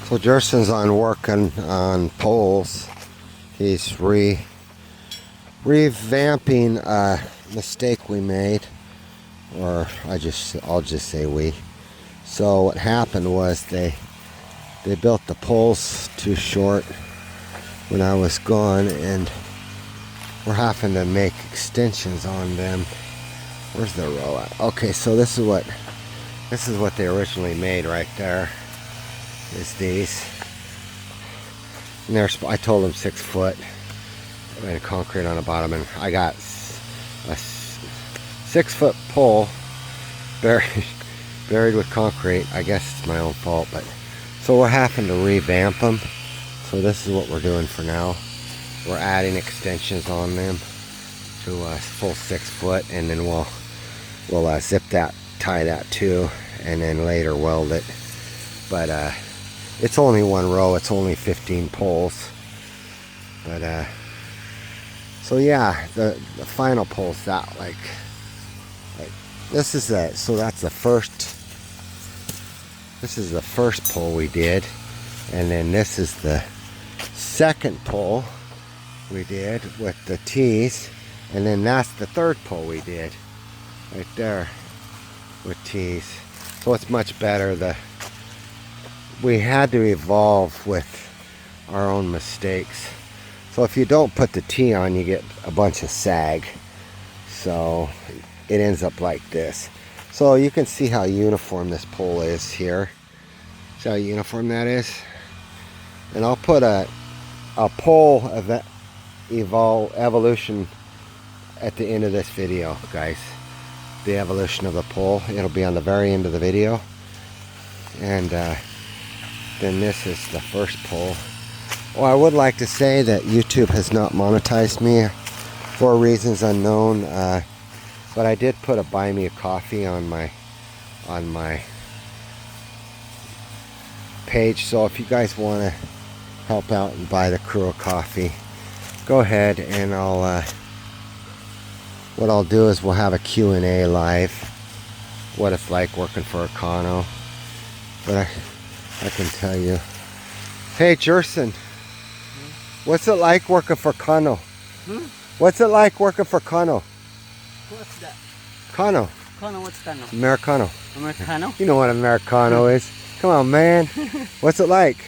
So Jerson's on working on poles. He's revamping a mistake we made, or I'll just say we. So what happened was they built the poles too short when I was gone, and we're having to make extensions on them. Where's the row at? Okay, so this is what they originally made right there. Is these, and I told them 6 foot and concrete on the bottom, and I got a 6 foot pole buried with concrete. I guess it's my own fault, but so we're having to revamp them. So this is what we're doing for now. We're adding extensions on them to a full 6 foot, and then we'll zip that, tie that too, and then later weld it. But it's only one row, it's only 15 poles. But so yeah, the final pole's that like this is the, so that's the first, this is the first pole we did, and then this is the second pole we did with the T's, and then that's the third pole we did right there with T's. So it's much better. We had to evolve with our own mistakes. So if you don't put the T on, you get a bunch of sag. So it ends up like this. So you can see how uniform this pole is here. See how uniform that is? And I'll put a pole evolution at the end of this video, guys. The evolution of the pole. It'll be on the very end of the video. And then this is the first pole. Well, I would like to say that YouTube has not monetized me for reasons unknown, but I did put a buy me a coffee on my page. So if you guys want to help out and buy the crew a coffee, go ahead, and what I'll do is we'll have a Q&A live, what it's like working for Econo. But I can tell you, hey Jerson, what's it like working for Kano? What's it like working for Kano? What's that? Kano. Kano, what's Kano? Americano. Americano? You know what Americano is. Come on, man. What's it like?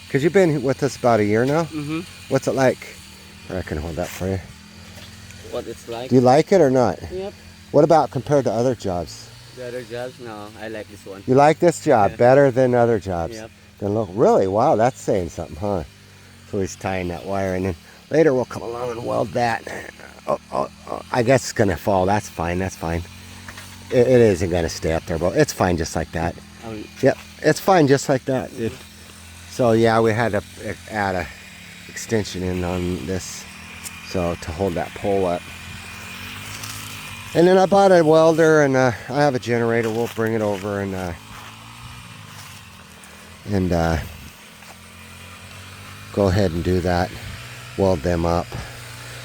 Because you've been with us about a year now. What's it like? Or I can hold that for you. What it's like? Do you like it or not? Yep. What about compared to other jobs? The other jobs? No, I like this one. You like this job better than other jobs? Yep. Then look, really? Wow, that's saying something, huh? So he's tying that wire, and then later we'll come along and weld that. Oh, I guess it's gonna fall. That's fine. That's fine. It isn't gonna stay up there, but it's fine just like that. Yep, it's fine just like that. So yeah, we had to add a extension in on this, so to hold that pole up. And then I bought a welder, and I have a generator. We'll bring it over and go ahead and do that. Weld them up.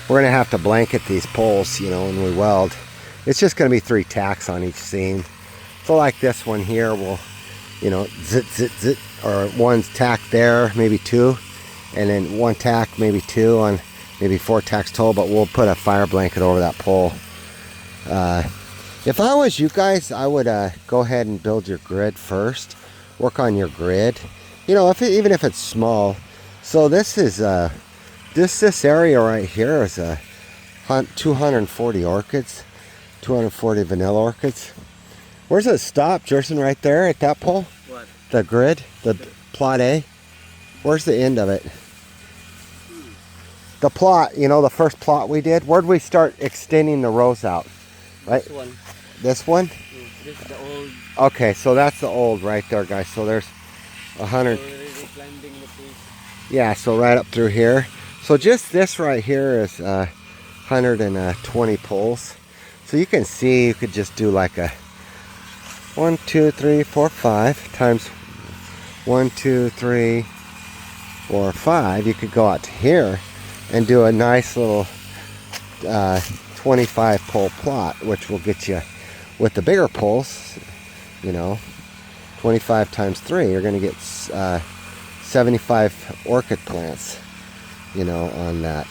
We're gonna have to blanket these poles, you know, when we weld. It's just gonna be 3 tacks on each seam. So like this one here, we'll, you know, zit, zit, zit, or one's tack there, maybe 2, and then 1 tack, maybe 2 on maybe 4 tacks total. But we'll put a fire blanket over that pole. If I was you guys, I would go ahead and build your grid first. Work on your grid, you know, even if it's small. So this is this area right here is 240 orchids, 240 vanilla orchids. Where's it stop, Jerson? Right there at that pole? What? The grid, the plot A. Where's the end of it? The plot, you know, the first plot we did. Where'd we start extending the rows out? Right? This one. This one? This is the old. Okay, so that's the old right there, guys. So there's 100. Climbing the trees. Yeah, so right up through here. So just this right here is 120 poles. So you can see, you could just do like a 1, 2, 3, 4, 5 times 1, 2, 3, 4, 5. You could go out to here and do a nice little 25 pole plot, which will get you, with the bigger poles, you know, 25 times 3, you're going to get 75 orchid plants, you know, on that,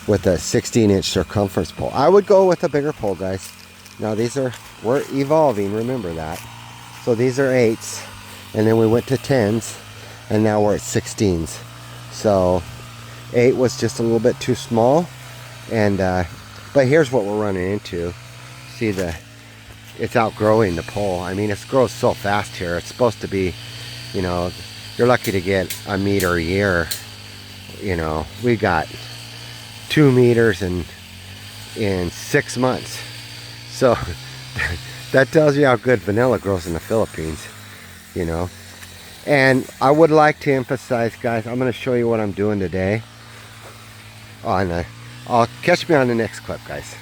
with a 16-inch circumference pole. I would go with a bigger pole, guys. Now we're evolving, remember that. So these are 8s, and then we went to 10s, and now we're at 16s. So 8 was just a little bit too small, and but here's what we're running into. See, it's outgrowing the pole. I mean, it grows so fast here. It's supposed to be, you know, you're lucky to get a meter a year. You know, we got 2 meters in 6 months. So that tells you how good vanilla grows in the Philippines, you know. And I would like to emphasize, guys, I'm going to show you what I'm doing today. I'll catch me on the next clip, guys.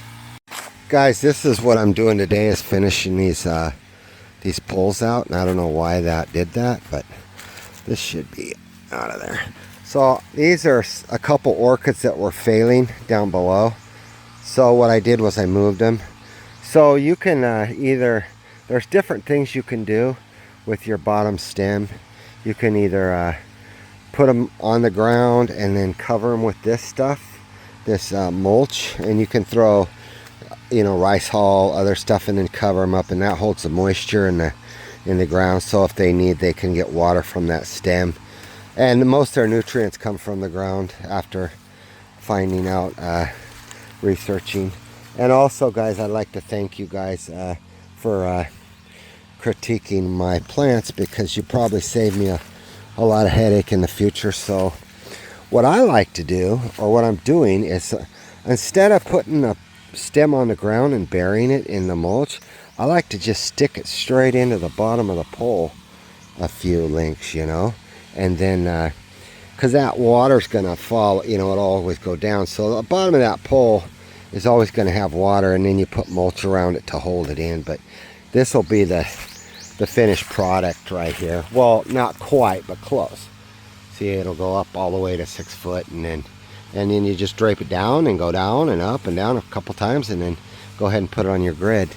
Guys, this is what I'm doing today, is finishing these poles out. And I don't know why that did that, but this should be out of there. So these are a couple orchids that were failing down below. So what I did was I moved them. So you can there's different things you can do with your bottom stem. You can either put them on the ground and then cover them with this stuff, this mulch, and you can throw, you know, rice hull, other stuff, and then cover them up, and that holds the moisture in the ground. So if they need, they can get water from that stem. And most of their nutrients come from the ground after finding out, researching. And also, guys, I'd like to thank you guys for critiquing my plants, because you probably saved me a lot of headache in the future. So what I like to do, or what I'm doing, is instead of putting a stem on the ground and burying it in the mulch, I like to just stick it straight into the bottom of the pole a few lengths, you know. And then because that water's gonna fall, you know, it'll always go down, so the bottom of that pole is always going to have water, and then you put mulch around it to hold it in. But this will be the finished product right here. Well, not quite, but close. See, it'll go up all the way to 6 foot, and then you just drape it down and go down and up and down a couple times, and then go ahead and put it on your grid.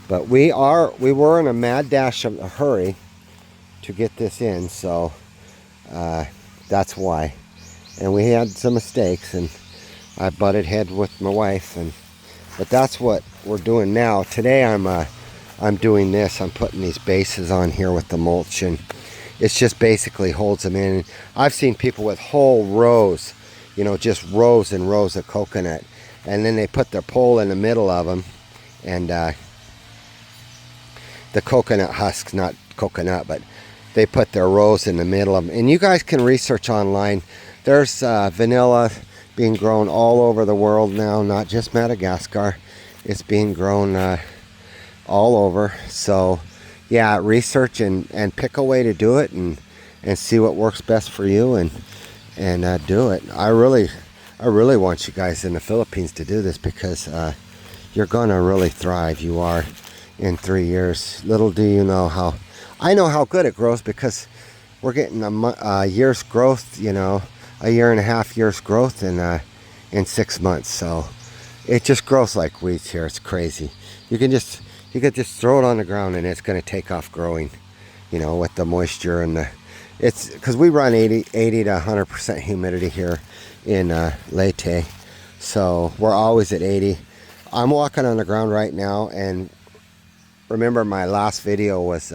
But we were in a mad dash of a hurry to get this in, so that's why. And we had some mistakes, and I butted head with my wife, but that's what we're doing now. Today I'm doing this. I'm putting these bases on here with the mulch, and it's just basically holds them in. I've seen people with whole rows, you know, just rows and rows of coconut, and then they put their pole in the middle of them, and the coconut husks, not coconut, but they put their rows in the middle of them. And you guys can research online. There's vanilla being grown all over the world now, not just Madagascar. It's being grown all over. So yeah, research and pick a way to do it, and see what works best for you, and do it. I really want you guys in the Philippines to do this, because you're gonna really thrive. You are, in 3 years. Little do you know how I know how good it grows, because we're getting a year's growth, you know, a 1.5 years growth in 6 months. So it just grows like weeds here. It's crazy. You could just throw it on the ground, and it's going to take off growing, you know, with the moisture and it's because we run 80 to 100% humidity here in Leyte. So we're always at 80. I'm walking on the ground right now, and remember my last video was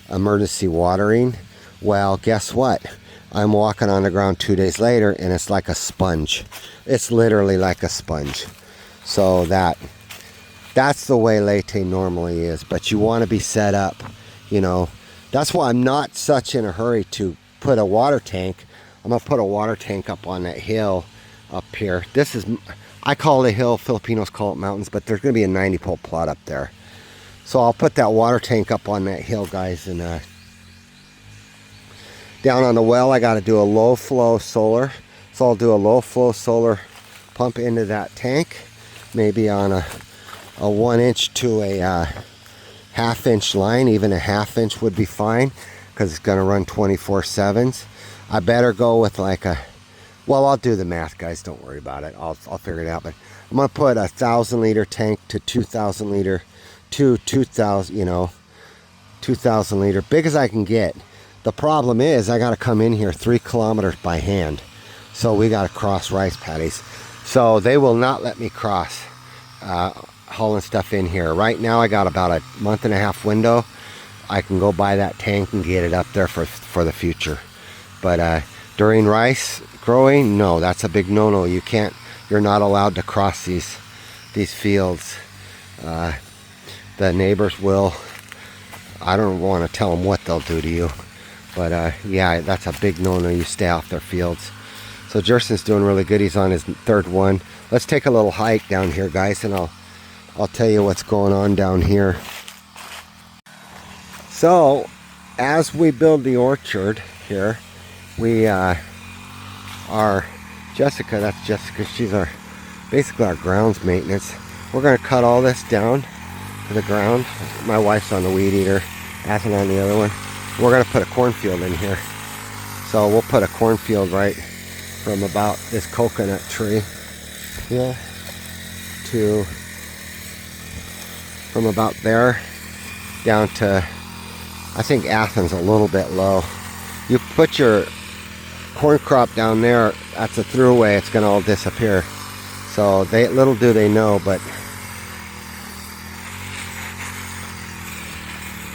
emergency watering. Well, guess what? I'm walking on the ground 2 days later, and it's like a sponge. It's literally like a sponge. So that's the way Leyte normally is. But you want to be set up, you know. That's why I'm not such in a hurry to put a water tank. I'm going to put a water tank up on that hill up here. This is, I call it a hill, Filipinos call it mountains, but there's going to be a 90 pole plot up there. So I'll put that water tank up on that hill, guys, and down on the well, I got to do a low flow solar. So I'll do a low flow solar pump into that tank, maybe on a 1-inch to a half-inch line. Even a half-inch would be fine because it's going to run 24/7s. I better go with like a, well, I'll do the math, guys, don't worry about it. I'll figure it out. But I'm going to put a 1,000-liter tank to 2,000-liter to 2,000, you know, 2,000-liter, big as I can get. The problem is I got to come in here 3 kilometers by hand. So we got to cross rice paddies. So they will not let me cross hauling stuff in here. Right now I got about a month-and-a-half window. I can go buy that tank and get it up there for the future. But during rice growing, no, that's a big no-no. You're not allowed to cross these fields. The neighbors will. I don't want to tell them what they'll do to you. But yeah, that's a big no-no. You stay off their fields. So Jerson's doing really good. He's on his 3rd one. Let's take a little hike down here, guys, and I'll tell you what's going on down here. So as we build the orchard here, we are Jessica, that's Jessica, she's basically our grounds maintenance. We're going to cut all this down to the ground. My wife's on the weed eater, Athen on the other one. We're going to put a cornfield in here. So we'll put a cornfield right from about this coconut tree here to, from about there down to, I think Athens a little bit low. You put your corn crop down there, that's a throughway, it's going to all disappear. So little do they know, but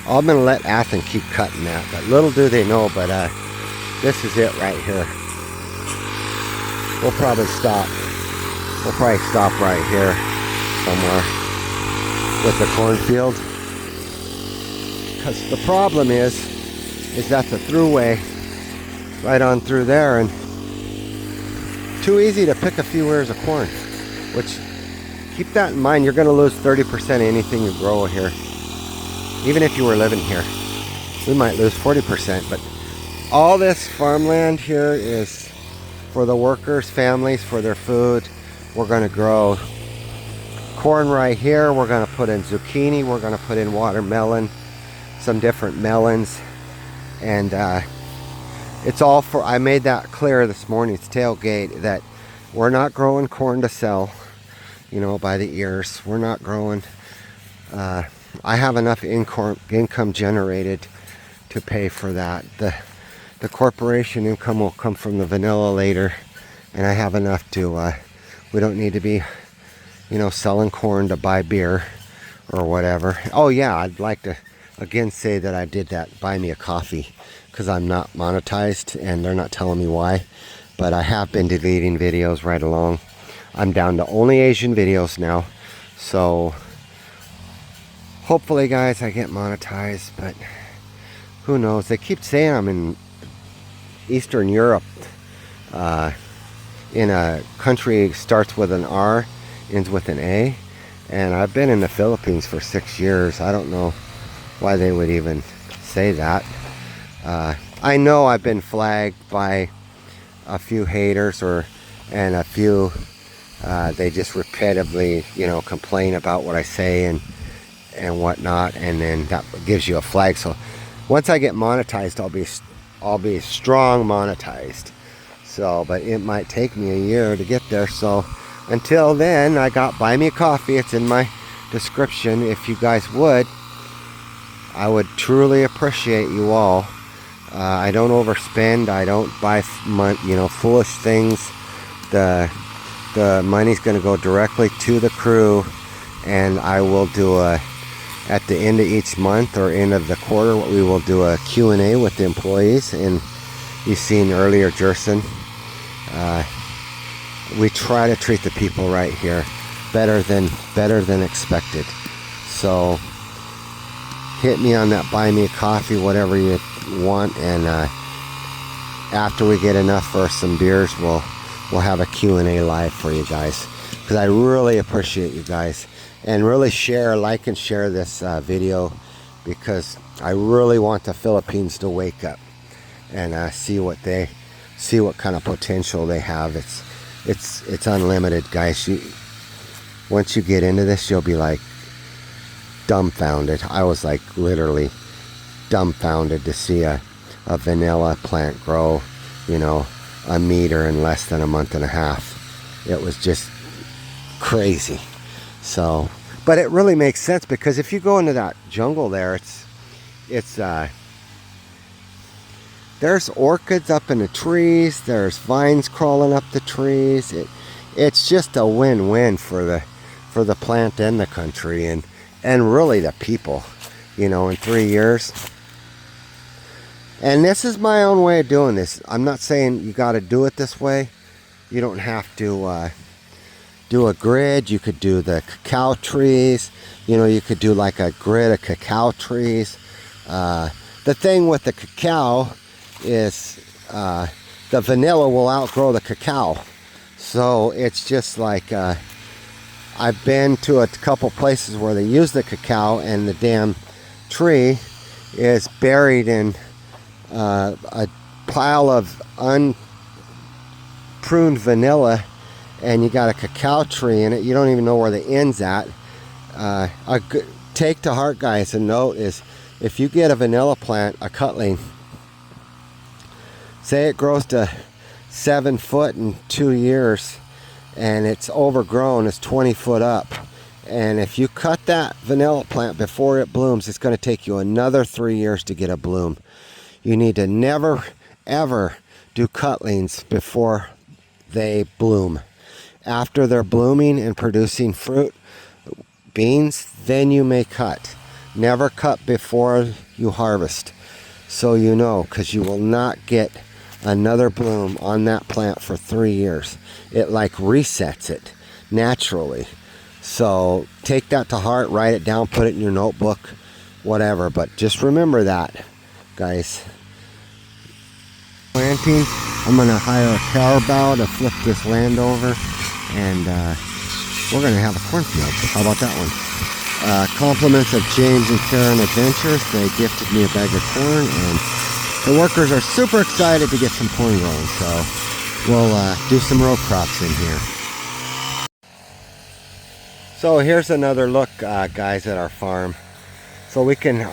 I'm going to let Athen keep cutting that, but little do they know, but this is it right here. We'll probably stop. We'll probably stop right here somewhere with the cornfield. Because the problem is that the throughway right on through there, and too easy to pick a few ears of corn, which, keep that in mind, you're going to lose 30% of anything you grow here. Even if you were living here, we might lose 40%, but all this farmland here is for the workers' families, for their food. We're going to grow corn right here. We're going to put in zucchini. We're going to put in watermelon, some different melons, and it's all for, I made that clear this morning's tailgate, that we're not growing corn to sell, you know, by the ears. We're not growing, I have enough income generated to pay for that. The corporation income will come from the vanilla later, and I have enough to, we don't need to be, you know, selling corn to buy beer or whatever. Oh yeah, I'd like to again say that I did that buy me a coffee, because I'm not monetized and they're not telling me why, but I have been deleting videos right along. I'm down to only Asian videos now, so hopefully, guys, I get monetized, but who knows. They keep saying I'm in Eastern Europe, in a country starts with an R, ends with an A, and I've been in the Philippines for 6 years. I don't know why they would even say that. I know I've been flagged by a few haters, and a few, they just repetitively, you know, complain about what I say and whatnot, and then that gives you a flag. So once I get monetized, I'll be strong monetized. So, but it might take me a year to get there. So until then, I got buy me a coffee. It's in my description. If you guys would, I would truly appreciate you all. I don't overspend. I don't buy, you know, foolish things. The money's going to go directly to the crew, and I will do at the end of each month or end of the quarter, we will do a Q&A with the employees. And you've seen earlier, Jerson, we try to treat the people right here better than expected. So hit me on that buy me a coffee, whatever you want, and after we get enough for some beers, we'll have a Q&A live for you guys, because I really appreciate you guys. And really like and share this video, because I really want the Philippines to wake up and see what kind of potential they have. It's unlimited, guys. once you get into this, you'll be like dumbfounded. I was like literally dumbfounded to see a vanilla plant grow, you know, a meter in less than a month and a half. It was just crazy. So, but it really makes sense, because if you go into that jungle there, there's orchids up in the trees, there's vines crawling up the trees. It's just a win-win for the plant and the country, and really the people, you know, in 3 years. And this is my own way of doing this. I'm not saying you got to do it this way. You don't have to do a grid. You could do the cacao trees. You know, you could do like a grid of cacao trees. The thing with the cacao is the vanilla will outgrow the cacao. So it's just like, I've been to a couple places where they use the cacao and the damn tree is buried in a pile of unpruned vanilla, and you got a cacao tree in it. You don't even know where the end's at. Take to heart, guys, a note is, if you get a vanilla plant, a cutling, say it grows to 7 foot in 2 years, and it's overgrown, it's 20 foot up, and if you cut that vanilla plant before it blooms, it's going to take you another 3 years to get a bloom. You need to never ever do cutlings before they bloom. After they're blooming and producing fruit, beans, then you may cut. Never cut before you harvest, so you know, because you will not get another bloom on that plant for 3 years. It like resets it naturally. So take that to heart, write it down, put it in your notebook, whatever, but just remember that, guys. Planting, I'm gonna hire a cowboy to flip this land over, and we're gonna have a cornfield. How about that one? Compliments of James and Karen Adventures. They gifted me a bag of corn, and the workers are super excited to get some corn grown. So we'll do some row crops in here. So here's another look, guys, at our farm. So we can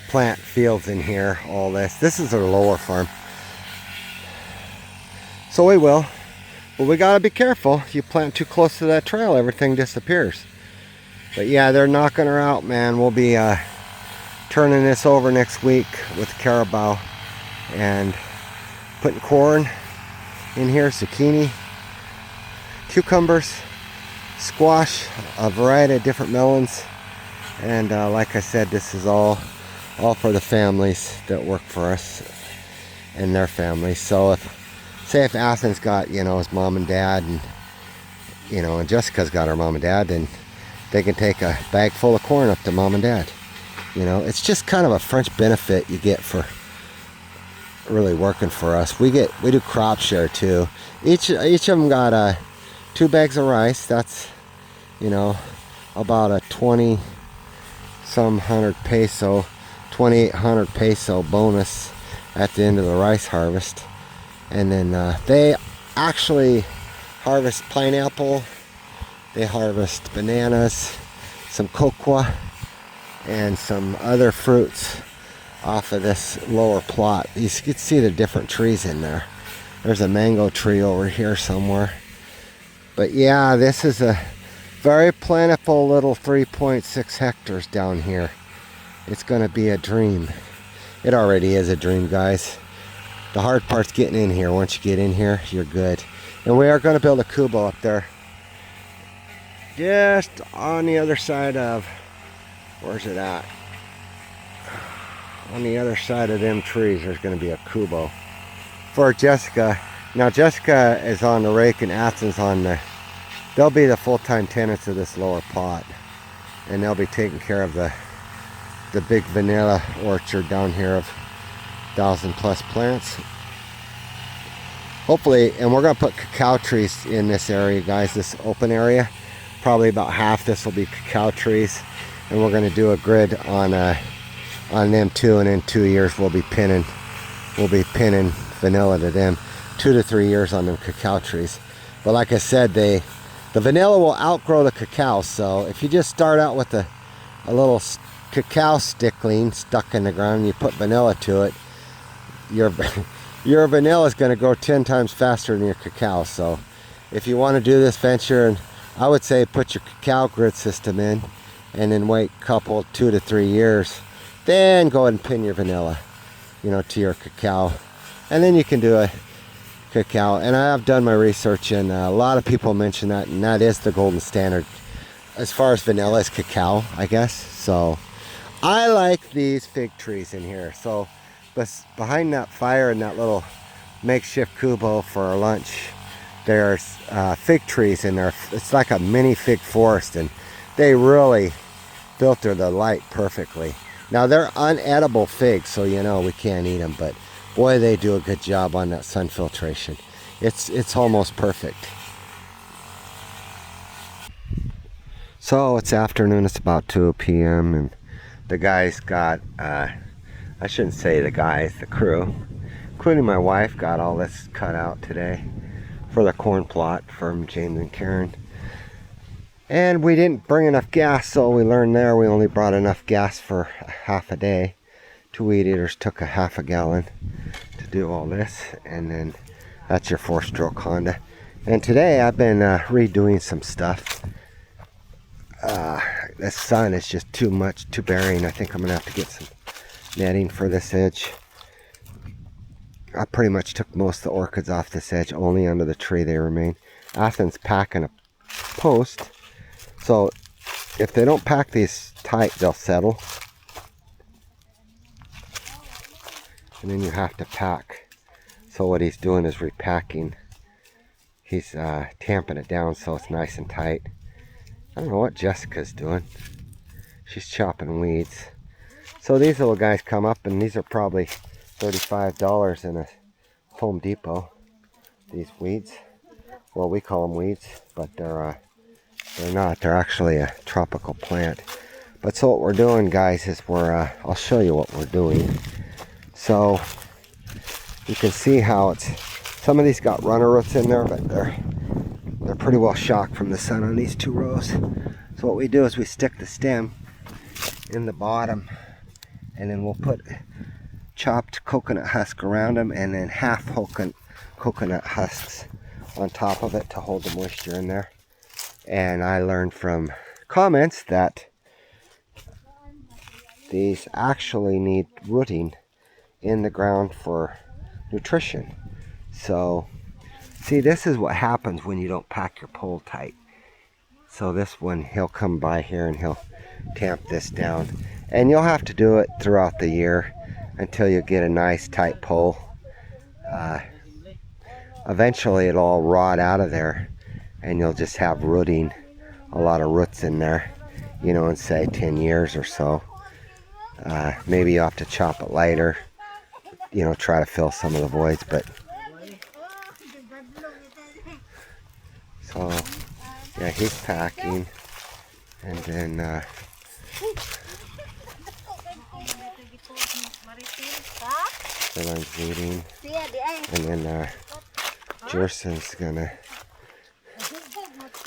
plant fields in here, all this. This is our lower farm. So we will, but we gotta be careful. If you plant too close to that trail, everything disappears. But yeah, they're knocking her out, man. We'll be turning this over next week with carabao and putting corn in here, zucchini, cucumbers, squash, a variety of different melons, and like I said, this is all for the families that work for us and their families. So say if Athens got, you know, his mom and dad, and you know, and Jessica's got her mom and dad, then they can take a bag full of corn up to mom and dad. You know, it's just kind of a French benefit you get for really working for us. We do crop share too. Each of them got 2 bags of rice. That's, you know, about a 2,800 peso bonus at the end of the rice harvest. And then they actually harvest pineapple, they harvest bananas, some cocoa, and some other fruits off of this lower plot. You can see the different trees in there. There's a mango tree over here somewhere. But yeah, this is a very plentiful little 3.6 hectares down here. It's going to be a dream. It already is a dream, guys. The hard part's getting in here. Once you get in here, you're good. And we are going to build a kubo up there, just on the other side of, where's it at? On the other side of them trees, there's going to be a kubo for Jessica. Now Jessica is on the rake and Athens on the, they'll be the full-time tenants of this lower plot, and they'll be taking care of the big vanilla orchard down here of 1,000+ plants. Hopefully, and we're going to put cacao trees in this area, guys, this open area. Probably about half this will be cacao trees, and we're going to do a grid on them too, and in 2 years we'll be pinning vanilla to them. 2 to 3 years on them cacao trees. But like I said, they The vanilla will outgrow the cacao, so if you just start out with a little cacao stickling stuck in the ground and you put vanilla to it, your vanilla is going to grow 10 times faster than your cacao. So if you want to do this venture, and I would say put your cacao grid system in and then wait a couple, 2 to 3 years, then go ahead and pin your vanilla, you know, to your cacao, and then you can do a cacao. And I have done my research, and a lot of people mention that, and that is the golden standard as far as vanilla is cacao, I guess. So I like these fig trees in here. So behind that fire in that little makeshift kubo for our lunch, there's fig trees in there. It's like a mini fig forest, and they really filter the light perfectly. Now they're unedible figs, so you know we can't eat them, but boy, they do a good job on that sun filtration. It's almost perfect. So it's afternoon, it's about 2 p.m. and the guys got, I shouldn't say the guys, the crew, including my wife, got all this cut out today for the corn plot from James and Karen. And we didn't bring enough gas, so we learned there we only brought enough gas for half a day. 2 weed eaters took a half a gallon to do all this, and then that's your 4-stroke Honda. And today I've been redoing some stuff. The sun is just too much, too bearing. I think I'm gonna have to get some netting for this edge. I pretty much took most of the orchids off this edge, only under the tree they remain. Athens packing a post, so if they don't pack these tight, they'll settle. And then you have to pack. So what he's doing is repacking. He's tamping it down so it's nice and tight. I don't know what Jessica's doing. She's chopping weeds. So these little guys come up, and these are probably $35 in a Home Depot. These weeds. Well, we call them weeds, but they're not. They're actually a tropical plant. But so what we're doing, guys, is I'll show you what we're doing. So you can see how some of these got runner roots in there, but they're pretty well shocked from the sun on these 2 rows. So what we do is we stick the stem in the bottom, and then we'll put chopped coconut husk around them, and then half coconut husks on top of it to hold the moisture in there. And I learned from comments that these actually need rooting in the ground for nutrition. So see, this is what happens when you don't pack your pole tight. So this one, he'll come by here and he'll tamp this down, and you'll have to do it throughout the year until you get a nice tight pole. Eventually it'll all rot out of there, and you'll just have rooting, a lot of roots in there, you know, in say 10 years or so. Maybe you have to chop it lighter, you know, try to fill some of the voids. But so yeah, he's packing, and then I'm weeding, and then Jerson's gonna.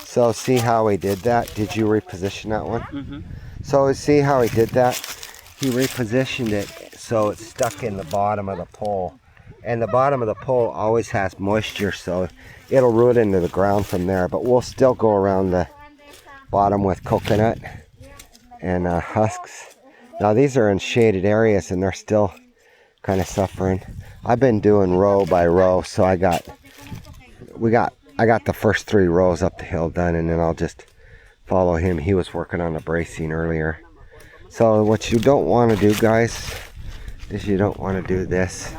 So see how he did that? Did you reposition that one? Mm-hmm. So see how he did that? He repositioned it so it's stuck in the bottom of the pole. And the bottom of the pole always has moisture, so it'll root into the ground from there. But we'll still go around the bottom with coconut and husks. Now these are in shaded areas, and they're still kind of suffering. I've been doing row by row, so I got the first 3 rows up the hill done, and then I'll just follow him. He was working on the bracing earlier. So what you don't want to do, guys, is you don't want to do this.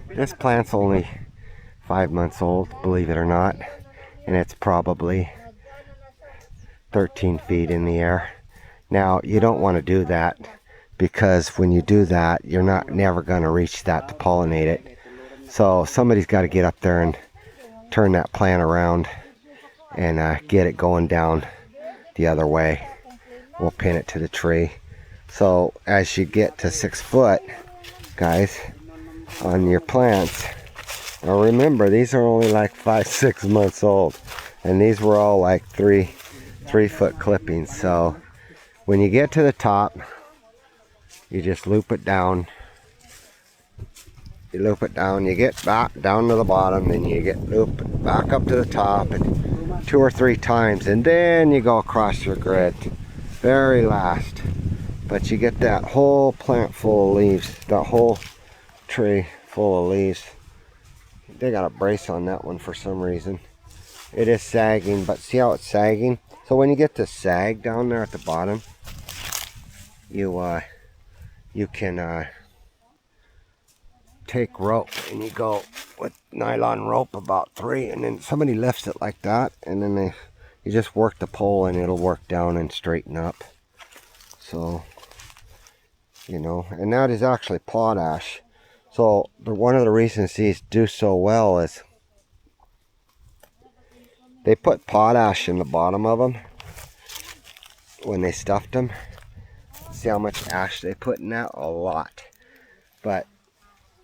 This plant's only 5 months old, believe it or not, and it's probably 13 feet in the air. Now you don't want to do that, because when you do that, you're never going to reach that to pollinate it. So somebody's got to get up there and turn that plant around and get it going down the other way. We'll pin it to the tree. So as you get to 6 foot, guys, on your plants, Now remember, these are only like 5-6 months old, and these were all like 3-foot clippings. So when you get to the top, you just loop it down. You loop it down, you get back down to the bottom, then you get loop back up to the top, and 2 or 3 times, and then you go across your grid. Very last. But you get that whole plant full of leaves, that whole tree full of leaves. They got a brace on that one for some reason. It is sagging, but see how it's sagging? So when you get the sag down there at the bottom, you can take rope, and you go with nylon rope about 3, and then somebody lifts it like that, and then you just work the pole and it'll work down and straighten up. So, you know, and that is actually potash. So one of the reasons these do so well is they put potash in the bottom of them when they stuffed them. See how much ash they put in that? A lot. But,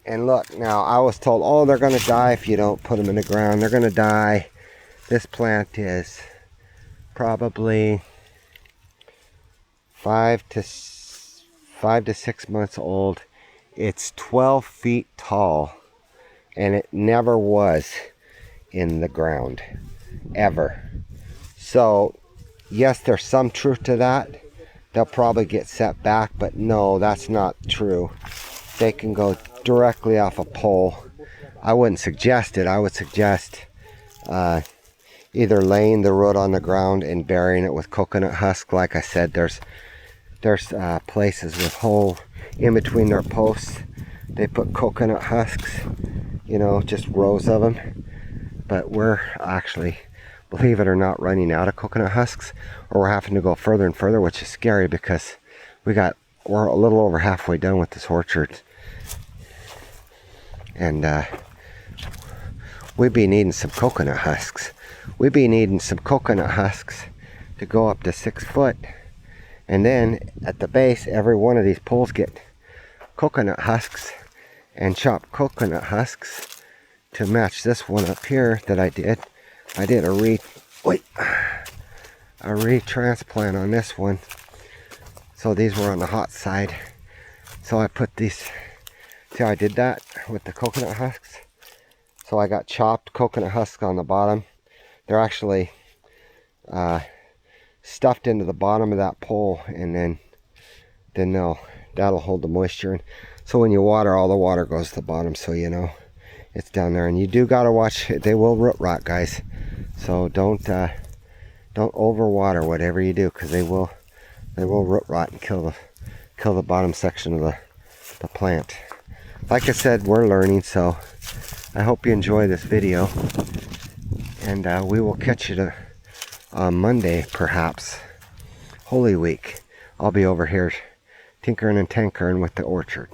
and look, now I was told, oh, they're going to die if you don't put them in the ground. They're going to die. This plant is probably 5 to 6 months old. It's 12 feet tall, and it never was in the ground, ever. So, yes, there's some truth to that. They'll probably get set back, but no, that's not true. They can go directly off a pole. I wouldn't suggest it. I would suggest either laying the root on the ground and burying it with coconut husk. Like I said, there's places with hole in between their posts. They put coconut husks, you know, just rows of them. But we're actually, believe it or not, running out of coconut husks, or we're having to go further and further, which is scary because we're a little over halfway done with this orchard, and we'd be needing some coconut husks. We'd be needing some coconut husks to go up to 6 foot, and then at the base, every one of these poles get coconut husks and chopped coconut husks to match this one up here that I did. I did a retransplant on this one. So these were on the hot side. So I put these, see how I did that with the coconut husks? So I got chopped coconut husks on the bottom. They're actually stuffed into the bottom of that pole, and then that'll hold the moisture in. So when you water, all the water goes to the bottom, so you know it's down there. And you do gotta watch, they will root rot, guys. So don't overwater whatever you do, because they will root rot and kill the bottom section of the plant. Like I said, we're learning, so I hope you enjoy this video, and we will catch you on Monday, perhaps, Holy Week. I'll be over here tinkering and tankering with the orchard.